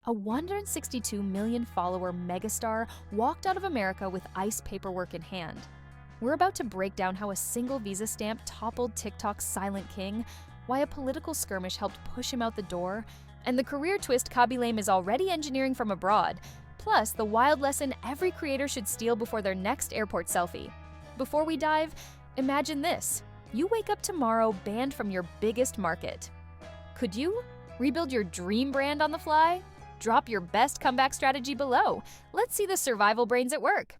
A 162 million follower megastar walked out of America with ICE paperwork in hand. We're about to break down how a single visa stamp toppled TikTok's silent king, why a political skirmish helped push him out the door, and the career twist Khaby is already engineering from abroad, plus the wild lesson every creator should steal before their next airport selfie. Before we dive, imagine this. You wake up tomorrow banned from your biggest market. Could you? Rebuild your dream brand on the fly? Drop your best comeback strategy below. Let's see the survival brains at work.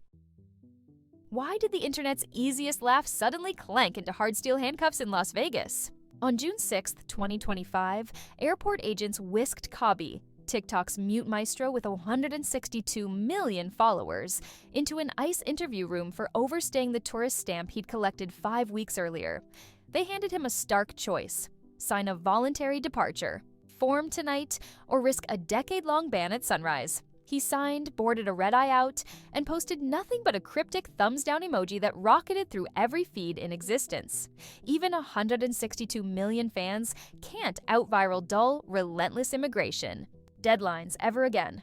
Why did the internet's easiest laugh suddenly clank into hard steel handcuffs in Las Vegas? On June 6, 2025, airport agents whisked Khaby, TikTok's mute maestro with 162 million followers, into an ICE interview room for overstaying the tourist stamp he'd collected 5 weeks earlier. They handed him a stark choice: sign a voluntary departure, form tonight, or risk a decade-long ban at sunrise. He signed, boarded a red-eye out, and posted nothing but a cryptic thumbs-down emoji that rocketed through every feed in existence. Even 162 million fans can't out-viral dull, relentless immigration. Deadlines ever again.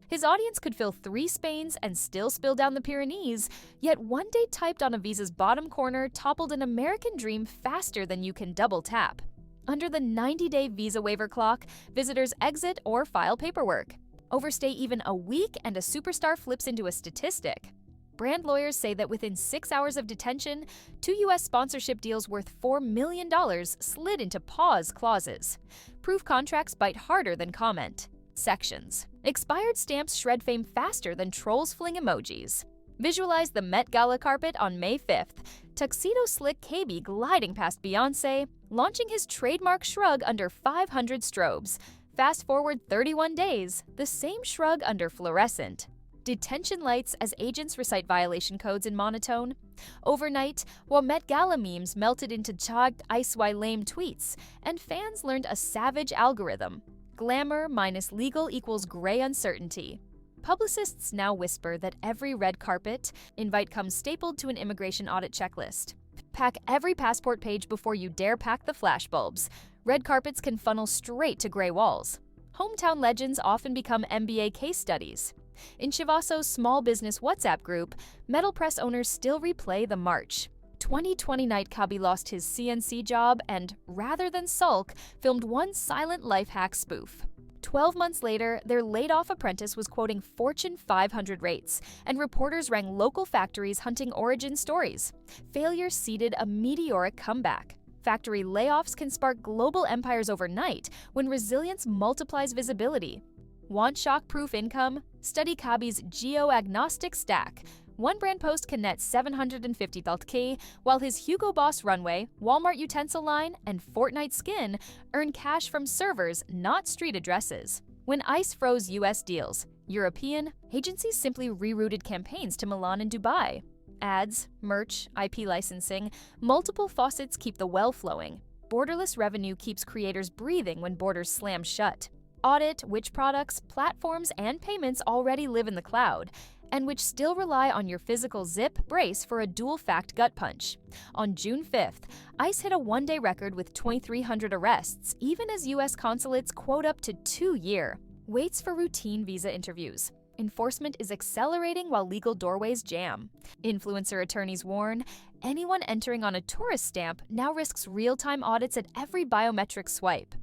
His audience could fill 3 Spains and still spill down the Pyrenees, yet one day typed on a visa's bottom corner toppled an American dream faster than you can double tap. Under the 90-day visa waiver clock, visitors exit or file paperwork. Overstay even a week and a superstar flips into a statistic. Brand lawyers say that within 6 hours of detention, 2 U.S. sponsorship deals worth $4 million slid into pause clauses. Proof contracts bite harder than comment. Sections. Expired stamps shred fame faster than trolls fling emojis. Visualize the Met Gala carpet on May 5th. Tuxedo slick Khaby gliding past Beyoncé, launching his trademark shrug under 500 strobes. Fast forward 31 days, the same shrug under fluorescent. Detention lights as agents recite violation codes in monotone. Overnight, while Met Gala memes melted into chogged ice why lame tweets, and fans learned a savage algorithm. Glamour minus legal equals gray uncertainty. Publicists now whisper that every red carpet invite comes stapled to an immigration audit checklist. Pack every passport page before you dare pack the flashbulbs. Red carpets can funnel straight to gray walls. Hometown legends often become MBA case studies. In Chivasso's small business WhatsApp group, metal press owners still replay the march. 2020 night Khaby lost his CNC job and, rather than sulk, filmed one silent life hack spoof. 12 months later, their laid-off apprentice was quoting Fortune 500 rates, and reporters rang local factories hunting origin stories. Failure seeded a meteoric comeback. Factory layoffs can spark global empires overnight when resilience multiplies visibility. Want shock-proof income? Study Khaby's geo-agnostic stack. One brand post can net $750,000, while his Hugo Boss runway, Walmart utensil line, and Fortnite skin earn cash from servers, not street addresses. When ICE froze US deals, European agencies simply rerouted campaigns to Milan and Dubai. Ads, merch, IP licensing, multiple faucets keep the well flowing. Borderless revenue keeps creators breathing when borders slam shut. Audit which products, platforms, and payments already live in the cloud, and which still rely on your physical zip brace for a dual-fact gut punch. On June 5th, ICE hit a one-day record with 2,300 arrests, even as U.S. consulates quote up to 2-year. Waits for routine visa interviews. Enforcement is accelerating while legal doorways jam. Influencer attorneys warn, anyone entering on a tourist stamp now risks real-time audits at every biometric swipe.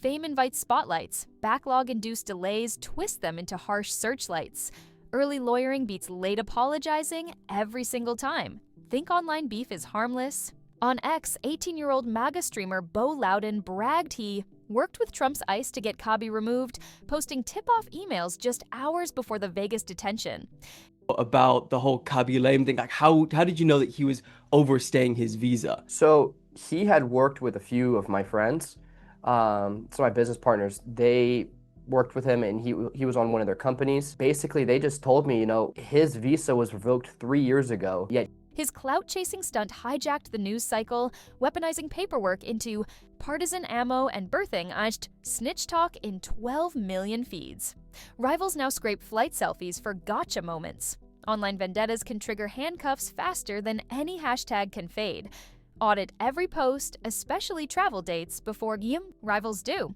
Fame invites spotlights. Backlog-induced delays twist them into harsh searchlights. Early lawyering beats late apologizing every single time. Think online beef is harmless? On X, 18-year-old MAGA streamer Bo Loudon bragged he worked with Trump's ICE to get Khaby removed, posting tip-off emails just hours before the Vegas detention. About the whole Khaby thing, like how did you know that he was overstaying his visa? So he had worked with a few of my friends, so my business partners, they worked with him and he was on one of their companies. Basically, they just told me, his visa was revoked 3 years ago, yet his clout-chasing stunt hijacked the news cycle, weaponizing paperwork into partisan ammo and birthing snitch talk in 12 million feeds. Rivals now scrape flight selfies for gotcha moments. Online vendettas can trigger handcuffs faster than any hashtag can fade. Audit every post, especially travel dates, before rivals do.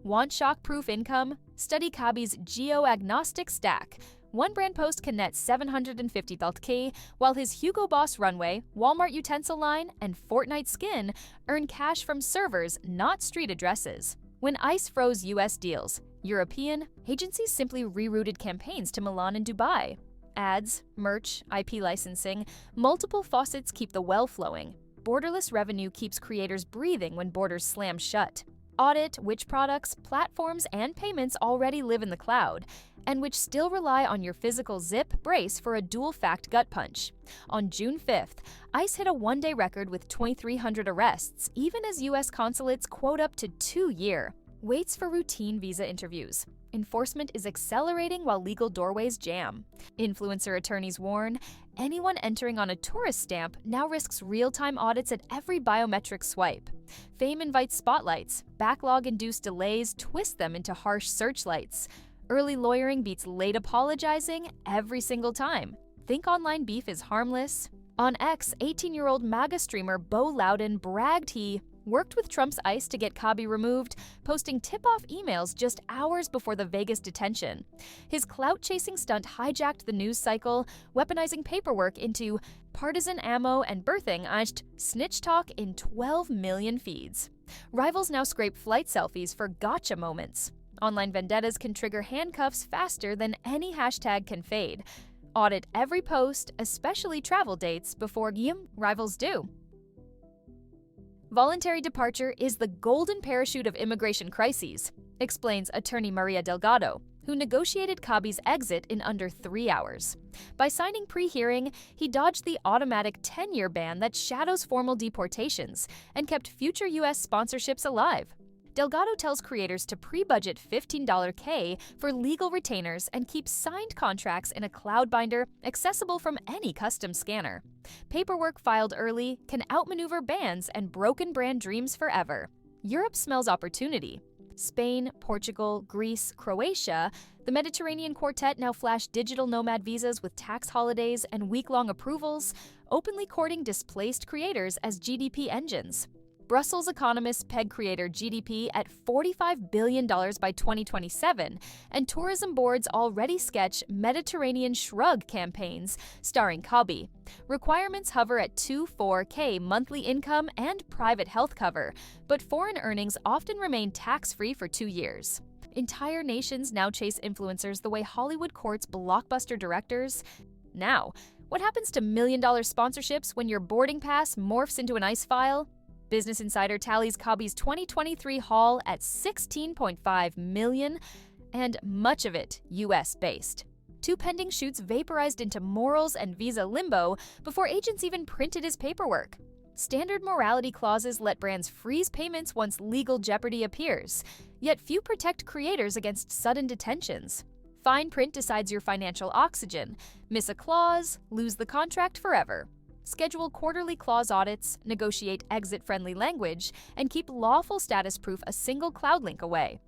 Want shock-proof income? Study Khaby's geo-agnostic stack. One brand post can net $750,000, while his Hugo Boss runway, Walmart utensil line, and Fortnite skin earn cash from servers, not street addresses. When ICE froze US deals, European agencies simply rerouted campaigns to Milan and Dubai. Ads, merch, IP licensing, multiple faucets keep the well flowing. Borderless revenue keeps creators breathing when borders slam shut. Audit which products, platforms, and payments already live in the cloud, and which still rely on your physical zip brace for a dual-fact gut punch. On June 5th, ICE hit a one-day record with 2,300 arrests, even as U.S. consulates quote up to 2 years. Waits for routine visa interviews. Enforcement is accelerating while legal doorways jam. Influencer attorneys warn, anyone entering on a tourist stamp now risks real-time audits at every biometric swipe. Fame invites spotlights. Backlog-induced delays twist them into harsh searchlights. Early lawyering beats late apologizing every single time. Think online beef is harmless? On X, 18-year-old MAGA streamer Bo Loudon bragged he worked with Trump's ICE to get Khaby removed, posting tip-off emails just hours before the Vegas detention. His clout-chasing stunt hijacked the news cycle, weaponizing paperwork into partisan ammo and birthing snitch talk in 12 million feeds. Rivals now scrape flight selfies for gotcha moments. Online vendettas can trigger handcuffs faster than any hashtag can fade. Audit every post, especially travel dates, before rivals do. Voluntary departure is the golden parachute of immigration crises, explains attorney Maria Delgado, who negotiated Khaby's exit in under 3 hours. By signing pre-hearing, he dodged the automatic 10-year ban that shadows formal deportations and kept future U.S. sponsorships alive. Delgado tells creators to pre-budget $15K for legal retainers and keep signed contracts in a cloud binder accessible from any custom scanner. Paperwork filed early can outmaneuver bans and broken brand dreams forever. Europe smells opportunity. Spain, Portugal, Greece, Croatia, the Mediterranean quartet now flash digital nomad visas with tax holidays and week-long approvals, openly courting displaced creators as GDP engines. Brussels economists peg creator GDP at $45 billion by 2027, and tourism boards already sketch Mediterranean shrug campaigns starring Khaby. Requirements hover at $2,400 monthly income and private health cover, but foreign earnings often remain tax-free for 2 years. Entire nations now chase influencers the way Hollywood courts blockbuster directors. Now, what happens to million-dollar sponsorships when your boarding pass morphs into an ICE file? Business Insider tallies Khaby's 2023 haul at $16.5 million, and much of it US-based. 2 pending shoots vaporized into morals and visa limbo before agents even printed his paperwork. Standard morality clauses let brands freeze payments once legal jeopardy appears, yet few protect creators against sudden detentions. Fine print decides your financial oxygen. Miss a clause, lose the contract forever. Schedule quarterly clause audits, negotiate exit-friendly language, and keep lawful status proof a single cloud link away.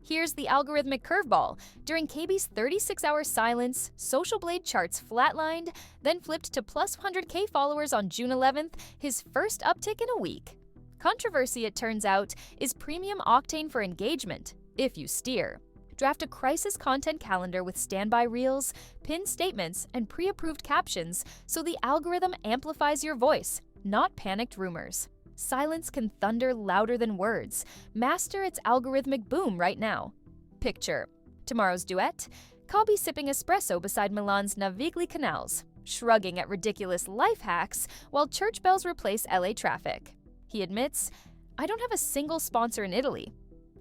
Here's the algorithmic curveball. During Khaby's 36-hour silence, SocialBlade charts flatlined, then flipped to plus 100K followers on June 11th, his first uptick in a week. Controversy, it turns out, is premium octane for engagement, if you steer. Draft a crisis content calendar with standby reels, pinned statements, and pre-approved captions so the algorithm amplifies your voice, not panicked rumors. Silence can thunder louder than words. Master its algorithmic boom right now. Picture tomorrow's duet: Khaby sipping espresso beside Milan's Navigli canals, shrugging at ridiculous life hacks while church bells replace LA traffic. He admits, "I don't have a single sponsor in Italy."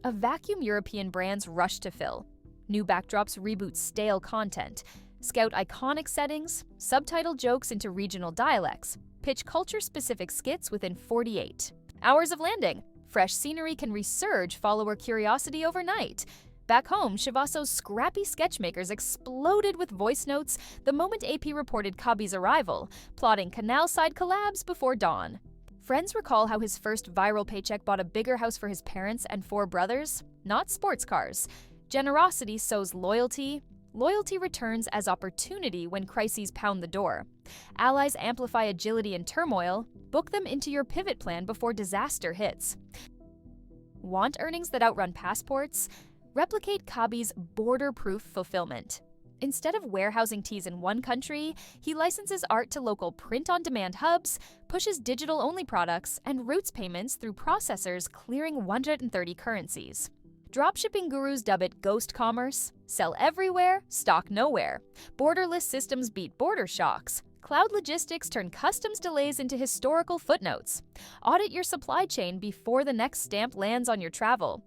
A vacuum European brands rush to fill. New backdrops reboot stale content, scout iconic settings, subtitle jokes into regional dialects, pitch culture-specific skits within 48 hours of landing. Fresh scenery can resurge follower curiosity overnight. Back home, Shivasso's scrappy sketchmakers exploded with voice notes the moment AP reported Khaby's arrival, plotting canal-side collabs before dawn. Friends recall how his first viral paycheck bought a bigger house for his parents and 4 brothers, not sports cars. Generosity sows loyalty. Loyalty returns as opportunity when crises pound the door. Allies amplify agility in turmoil. Book them into your pivot plan before disaster hits. Want earnings that outrun passports? Replicate Khaby's border-proof fulfillment. Instead of warehousing teas in one country, he licenses art to local print-on-demand hubs, pushes digital-only products, and routes payments through processors clearing 130 currencies. Dropshipping gurus dub it ghost commerce. Sell everywhere, stock nowhere. Borderless systems beat border shocks. Cloud logistics turn customs delays into historical footnotes. Audit your supply chain before the next stamp lands on your travel.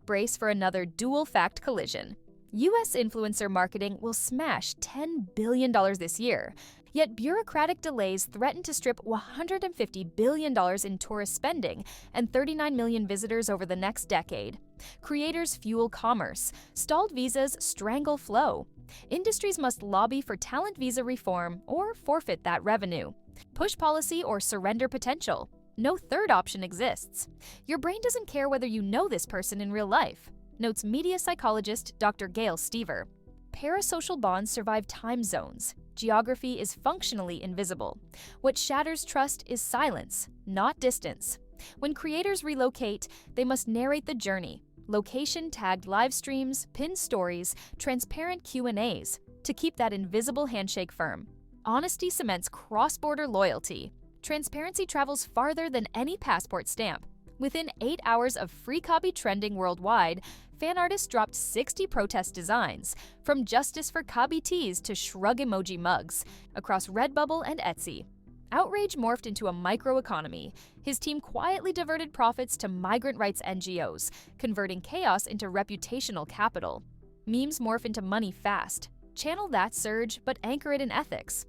Brace for another dual-fact collision. U.S. influencer marketing will smash $10 billion this year, yet bureaucratic delays threaten to strip $150 billion in tourist spending and 39 million visitors over the next decade. Creators fuel commerce. Stalled visas strangle flow. Industries must lobby for talent visa reform or forfeit that revenue. Push policy or surrender potential. No third option exists. Your brain doesn't care whether you know this person in real life, notes media psychologist Dr. Gail Stever. Parasocial bonds survive time zones. Geography is functionally invisible. What shatters trust is silence, not distance. When creators relocate, they must narrate the journey. Location-tagged live streams, pinned stories, transparent Q&As to keep that invisible handshake firm. Honesty cements cross-border loyalty. Transparency travels farther than any passport stamp. Within 8 hours of free Khaby trending worldwide, fan artists dropped 60 protest designs, from Justice for Khaby tees to shrug emoji mugs, across Redbubble and Etsy. Outrage morphed into a microeconomy. His team quietly diverted profits to migrant rights NGOs, converting chaos into reputational capital. Memes morph into money fast. Channel that surge, but anchor it in ethics.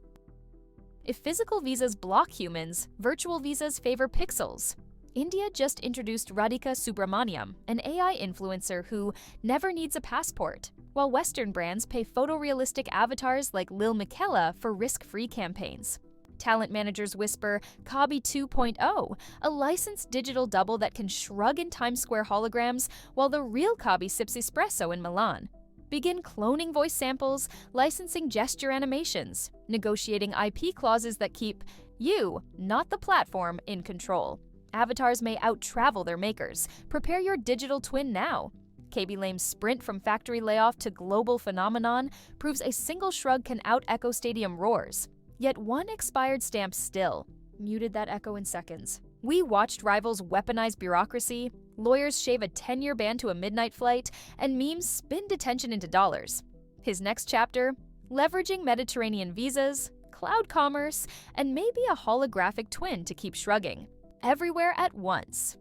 If physical visas block humans, virtual visas favor pixels. India just introduced Radhika Subramaniam, an AI influencer who never needs a passport, while Western brands pay photorealistic avatars like Lil Miquela for risk-free campaigns. Talent managers whisper Khaby 2.0, a licensed digital double that can shrug in Times Square holograms while the real Khaby sips espresso in Milan. Begin cloning voice samples, licensing gesture animations, negotiating IP clauses that keep you, not the platform, in control. Avatars may out-travel their makers. Prepare your digital twin now. Khaby Lame's sprint from factory layoff to global phenomenon proves a single shrug can out-echo stadium roars. Yet one expired stamp still muted that echo in seconds. We watched rivals weaponize bureaucracy, lawyers shave a 10-year ban to a midnight flight, and memes spin detention into dollars. His next chapter? Leveraging Mediterranean visas, cloud commerce, and maybe a holographic twin to keep shrugging. Everywhere at once.